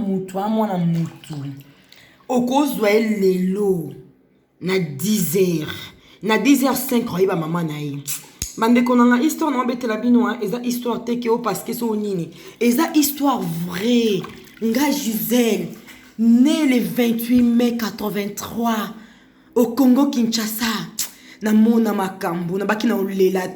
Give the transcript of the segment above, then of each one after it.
mutu amwana mutu okozwa lelo na 10h na 10h05 oyeba mama na ye bandeko nanga histoire na obetela bino eza histoire te ke o parce que so nini eza histoire vraie nga Gisèle né le 28 mai 83 au Congo Kinshasa na mona makambo na baki na olela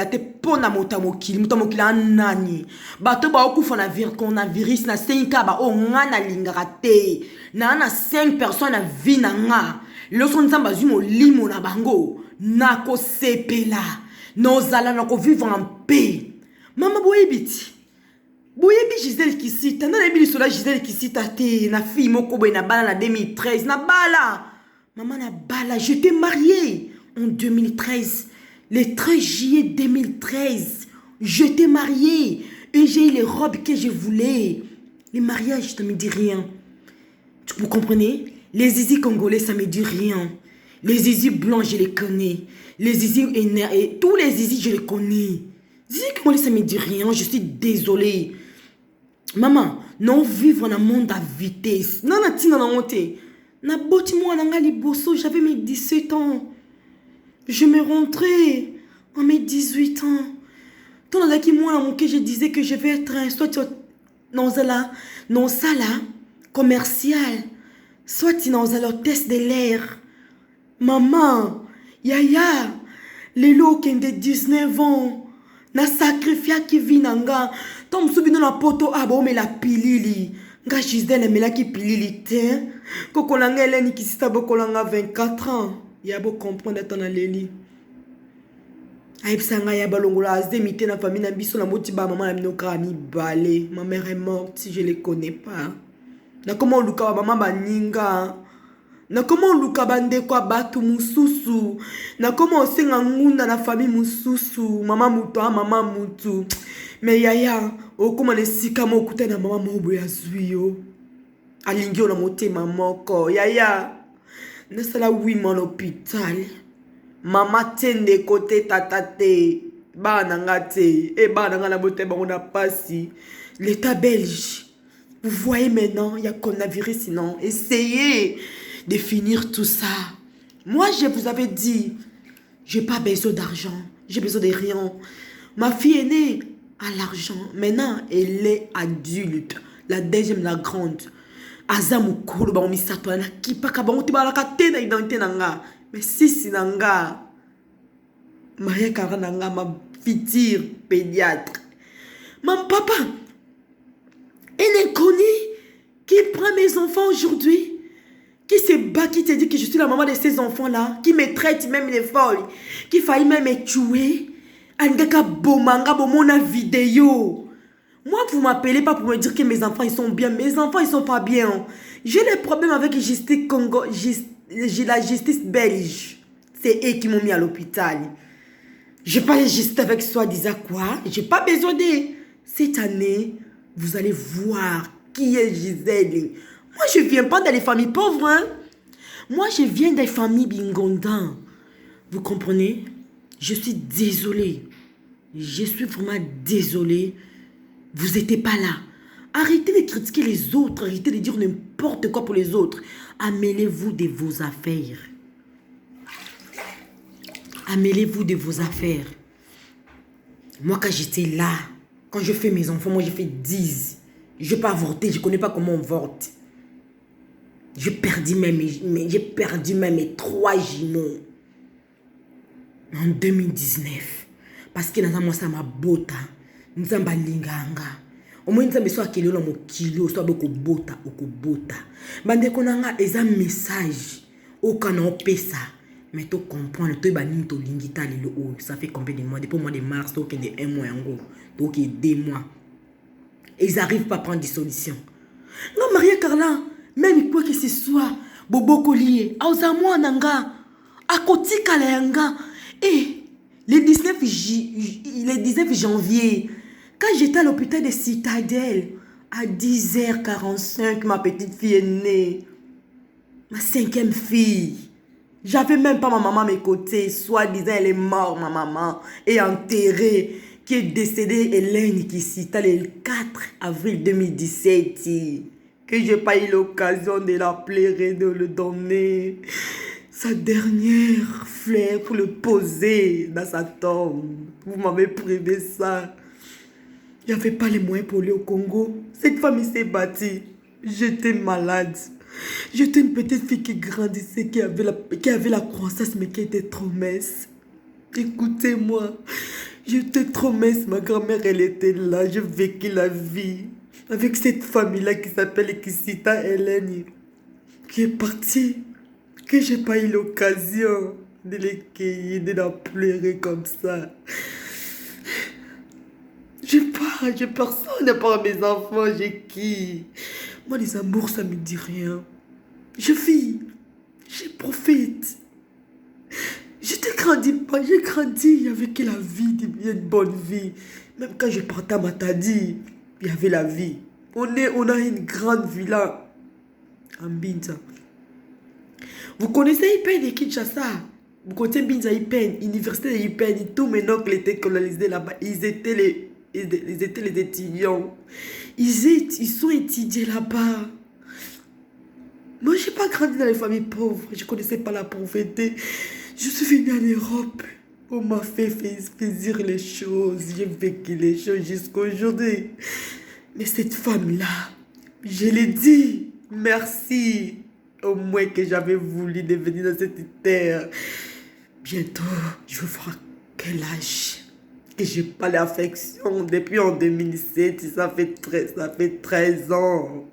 te pona motamokili anani bato ba okufa na coronavirus na 5 ba o nga na lingaka te na 5 personnes na vie na nga loso nzamba zwi molimo na bango na ko sepela nozala na ko vivre en paix mama boyebiti boyebi Gisèle Kisita na lebi lisola Gisèle Kisita te na fille moko boye na bala na 2013 na bala maman na bala j'étais mariée en 2013 le 13 juillet 2013 j'étais mariée et j'ai eu les robes que je voulais. Les mariages ça me dit rien, vous comprenez? Les zizi congolais ça me dit rien, les zizi blancs je les connais, les zizi et tous les zizi je les connais. Zizi congolais ça me dit rien, je suis désolée maman. Non vivre dans un monde à vitesse non na tina na monte na boti moi na ngali bosso. J'avais mes 17 ans, je me rentrais à mes 18 ans. Tant là qui moi mon que je disais que je vais être un soit non ça commercial, soit dans la test de l'air. Maman, yaya, les lots qui ont 19 ans, na sacrifié qui vit nanga. Tom soubi dans la poto abo me la pilili. Nga Gisèle me la qui pilili te. Koko langa eleni qui sita boko langa 24 ans. Yabo comprendre ton aleli. Aïpsanga ya balongola azemité na famille na biso na motiba maman na minoka mi balé. Ma mère est morte si je les connais pas. Na comment luka maman baninga. Na comment luka bande kwa batu mususu. Na comment senga ngunda na famille mususu. Maman mutu maman mutu. Mais yaya okoma le sika mo kuta na maman mobo ya zuyo. Alingio na motema moko. Yaya nasala 8 mois l'hôpital. Maman tende côté tatate bana ngate et bana ngana bote ba on a passé l'état belge. Vous voyez maintenant il y a coronavirus sinon essayez de finir tout ça. Moi je vous avais dit j'ai pas besoin d'argent, j'ai besoin de rien. Ma fille est née à l'argent, maintenant elle est adulte, la deuxième la grande. Azamukuru ba misato na kipaka ba mutiba la katena identité nanga. Mais si sinanga Maria Karananga, ma future pédiatre. Mon papa, un inconnu qui prend mes enfants aujourd'hui, qui se bat, qui te dit que je suis la maman de ces enfants-là, qui me traite même les folles, qui faillit même me tuer. Angaka bomanga bomona vidéo. Moi, vous m'appelez pas pour me dire que mes enfants ils sont bien. Mes enfants ils sont pas bien. J'ai des problèmes avec justice Congo, j'ai la justice belge. C'est eux qui m'ont mis à l'hôpital. Je n'ai pas de justice avec soi-disant quoi. J'ai pas besoin de... Cette année, vous allez voir qui est Gisèle. Moi, je viens pas dans les familles pauvres. Hein? Moi, je viens des familles bingondan. Vous comprenez? Je suis désolée. Je suis vraiment désolée. Vous n'étiez pas là. Arrêtez de critiquer les autres. Arrêtez de dire n'importe quoi pour les autres. Amêlez-vous de vos affaires. Amêlez-vous de vos affaires. Moi, quand j'étais là, quand je fais mes enfants, moi, j'ai fait 10. Je ne vais pas avorter. Je ne connais pas comment on vote. J'ai perdu même mes 3 jumeaux. En 2019. Parce que dans moi, ça m'a bota. Nous sommes linganga. Au moins, nous sommes kilo na mo kilo, soit boko bota, oko bota. Bande konanga, eza message. Aucun on pesa. Mais tu comprends, tu es banni to lingita le haut. Ça fait combien de mois? Depuis le mois de mars, donc de 1 mois en gros. Donc 2 mois. Et ils n'arrivent pas à prendre des solutions. Non, Maria Carla, même quoi que ce soit, Bobo Collier, Aouzamou Nanga, Akoti Kalayanga, et le 19 janvier, quand j'étais à l'hôpital de Citadelle, à 10h45, ma petite fille est née. Ma 5e fille. J'avais même pas ma maman à mes côtés. Soit disant elle est morte, ma maman, et enterrée. qui est décédée, Hélène Kisita, le 4 avril 2017, que j'ai pas eu l'occasion de l'appeler, de le donner sa dernière fleur pour le poser dans sa tombe. Vous m'avez privé ça. Il n'y avait pas les moyens pour aller au Congo. Cette famille s'est bâtie. J'étais malade. J'étais une petite fille qui grandissait, qui avait la croissance, mais qui était trop mince. Écoutez-moi, j'étais trop mince. Ma grand-mère, elle était là. Je vécu la vie avec cette famille-là qui s'appelle Kisita Hélène, qui est partie, que j'ai pas eu l'occasion de les cueillir, de la pleurer comme ça. J'ai personne à part mes enfants, j'ai qui? Moi, les amours, ça me dit rien. Je vis, je profite. Je t'ai grandi pas, j'ai grandi avec la vie, une bonne vie. Même quand je partais à Matadi, il y avait la vie. On a une grande villa en Binza. Vous connaissez Ipen et Kinshasa? Vous connaissez Binza Ipen, Université de Ipen, tous mes oncles étaient colonisés là-bas. Ils étaient les étudiants. Ils sont étudiés là-bas. Moi, je n'ai pas grandi dans les familles pauvres. Je ne connaissais pas la pauvreté. Je suis venue en Europe. On m'a fait saisir les choses. J'ai vécu les choses jusqu'à aujourd'hui. Mais cette femme-là, je l'ai dit, merci. Au moins que j'avais voulu devenir dans cette terre. Bientôt, je vais voir quel âge. Et j'ai pas l'affection depuis en 2007, ça fait 13 ans.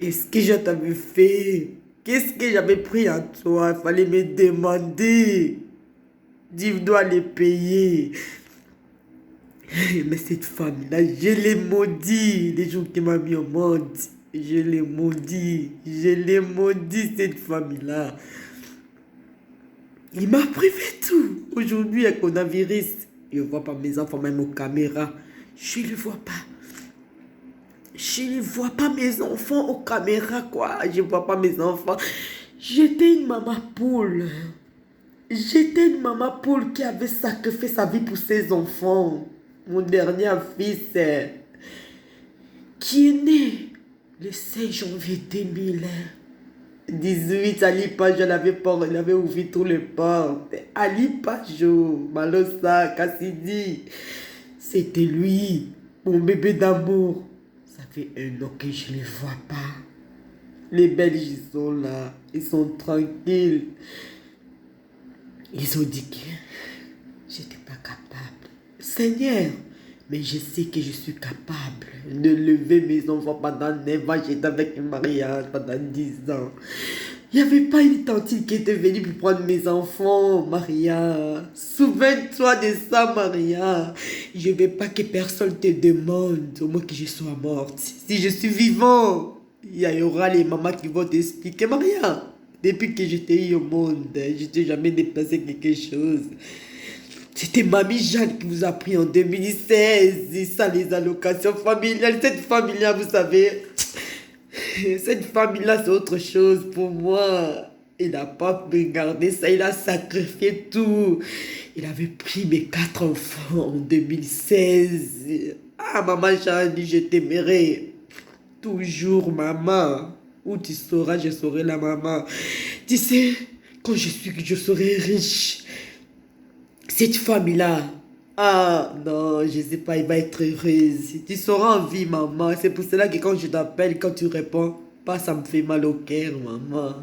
Est-ce que je t'avais fait? Qu'est-ce que j'avais pris en toi? Il fallait me demander. Je dois les payer. Mais cette femme-là, je l'ai maudit les jours qui m'a mis au monde. Je l'ai maudit. Je l'ai maudit, cette femme-là. Il m'a privé tout. Aujourd'hui, avec le coronavirus, je ne vois pas mes enfants, même aux caméras. Je ne les vois pas. Je ne vois pas mes enfants aux caméras, quoi. Je ne vois pas mes enfants. J'étais une maman poule. J'étais une maman poule qui avait sacrifié sa vie pour ses enfants. Mon dernier fils, qui est né le 16 janvier 2018, Ali Pajo, il avait ouvert tous les portes. Ali Pajo, Malosa, Kassidi, c'était lui, mon bébé d'amour. Ça fait 1 an que je ne les vois pas. Les Belges, ils sont là, ils sont tranquilles. Ils ont dit que je n'étais pas capable. Seigneur, mais je sais que je suis capable de lever mes enfants pendant 9 ans. J'étais avec Maria pendant 10 ans. Il n'y avait pas une tante qui était venue pour prendre mes enfants, Maria. Souviens-toi de ça, Maria. Je ne veux pas que personne te demande, au moins que je sois morte. Si je suis vivant, il y aura les mamans qui vont t'expliquer, Maria. Depuis que j'étais eu au monde, je n'ai jamais dépassé quelque chose. C'était Mamie Jeanne qui vous a pris en 2016. Et ça, les allocations familiales. Cette famille-là, vous savez, cette famille-là, c'est autre chose pour moi. Il n'a pas regardé ça, il a sacrifié tout. Il avait pris mes 4 enfants en 2016. Ah, maman Jeanne, je t'aimerai. Toujours, maman. Où tu seras, je serai la maman. Tu sais, quand je serai riche, cette famille-là, ah non, je ne sais pas, il va être heureuse. Tu seras en vie, maman. C'est pour cela que quand je t'appelle, quand tu réponds, pas ça me fait mal au cœur, maman.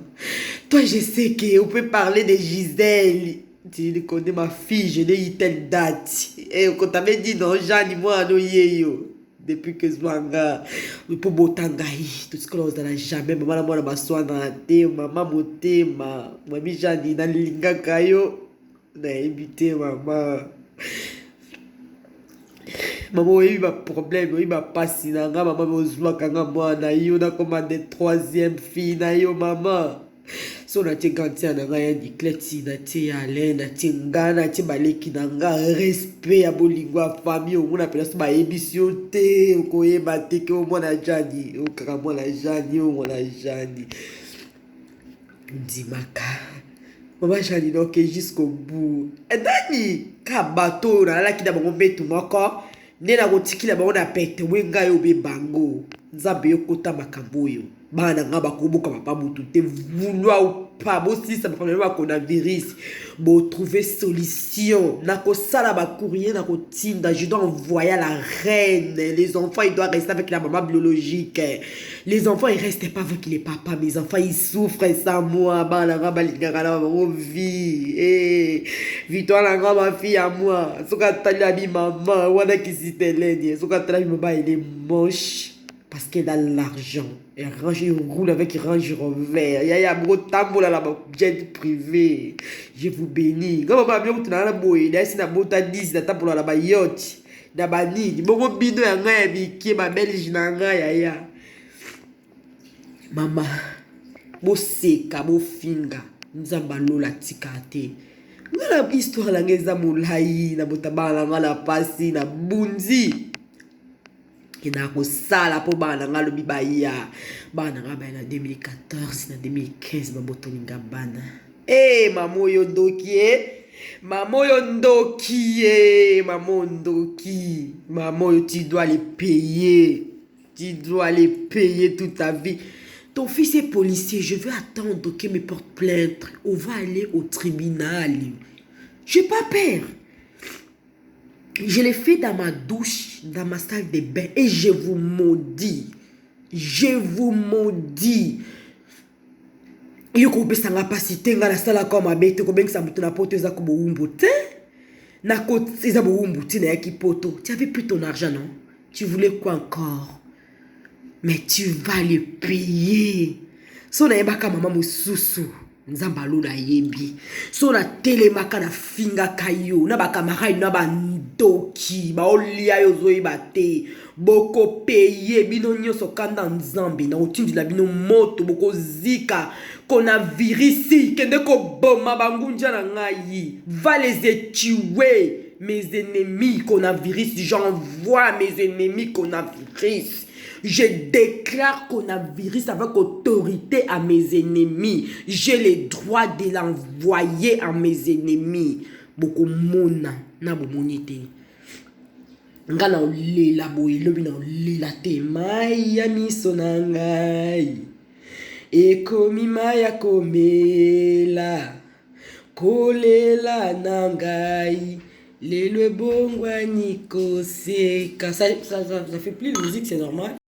Toi, je sais qu'on peut parler de Gisèle. Tu connais ma fille, je l'ai eu telle date. Et quand t'avais dit non, Jeanne, moi, non, yo. Depuis que Zwanga, le pobo tangaï, tout ce que l'on n'a jamais, maman, moi, ma soin dans la thé, maman, moté, ma, mamie Jeanne, dans le linga kayo, n'a évité, maman. Maman, il y a eu un problème, il y a eu passé, maman, moi, kanga moi, na yo, na commandé 3e fille, na yo, maman. So na tie gantia na nga ya dikleti na tie ya ale na tie nga na tie baleki na nga respect ya bolingo ya famille omona pela so bayebisi yo te okoyeba te ke omona Jani okaka mwana Jani omona Jani ndimaka Maman Janine, ok, jusqu'au bout. Et Dani, kabato, na la ki da bango betu moko. Ne na gotiki la bango na pete, wenga yo be bango. Nzambe yo kota makambo yo. Bana nga bakoboka papa mutu te vouloir ou pas. Bo si ça me fait qu'on a virus. Bo trouver solution. Na ko sala ba courrier na ko tinda. Je dois envoyer à la reine. Les enfants ils doivent rester avec la maman biologique. Les enfants ils restent pas avec les papas. Mes enfants ils souffrent sans moi. Bana nga balingaka na ba vie. Eh, victoire la grande ma fille à moi. Soka tali abi maman. Wana kisiteleni. Soka tali maman il est moche. Parce qu'elle a l'argent. Elle roule avec Range Rover. Il y a un gros tambour là, jet privé. Je vous bénis. Quand maman bien tu n'as pas beau, il y a ici na bota 10 na tambour là, yacht. Na bani, bongo bino ya nga ya biki ma belge na nga ya. Mama, bo seka bo finga. Nzamba lola tikate. Ngala histoire la ngeza molai na botabala ngala pasi na bunzi. Qui n'a pas ça là pour bana nga lobi baya bana nga na 2014 na 2015 ba botolinga bana eh mamoyo ndoki mamoyo ndoki mamoyo tu dois les payer toute ta vie. Ton fils est policier, je veux attendre qu'il me porte plainte, on va aller au tribunal. J'ai pas peur. Je l'ai fait dans ma douche, dans ma salle de bain. Et je vous maudis. Je vous maudis. Yoko pesa nga pasite nga la sala kwa mabete ko bengi sambuto na poto eza ko boumbu te. Na ko eza boumbu te na yaki poto. Tu avais pris ton argent non? Tu voulais quoi encore? Mais tu vas le payer. So na yebaka mama mususu. Nzamba lola yebi. So na telemaka na finga kayo. Na bakamara na bandoki. Ba olia yo zoiba te. Boko peye. Bino nyoso kanda nzambi. Na otindi la bino moto. Boko zika. Kona virisi. Kende ko boma bangunja na ngayi. Va les étuer. Mes ennemis. Kona virus. J'envoie mes ennemis. Kona virus. Je déclare qu'on a virus avec autorité à mes ennemis. J'ai le droit de l'envoyer à mes ennemis. Beaucoup mona na bomonité. Ngana olela boy lobi na olela te maya miso na ngai. Ekomi maya komela. Kolela na ngai. Les le bongwani koseka. Ça fait plus de musique, c'est normal.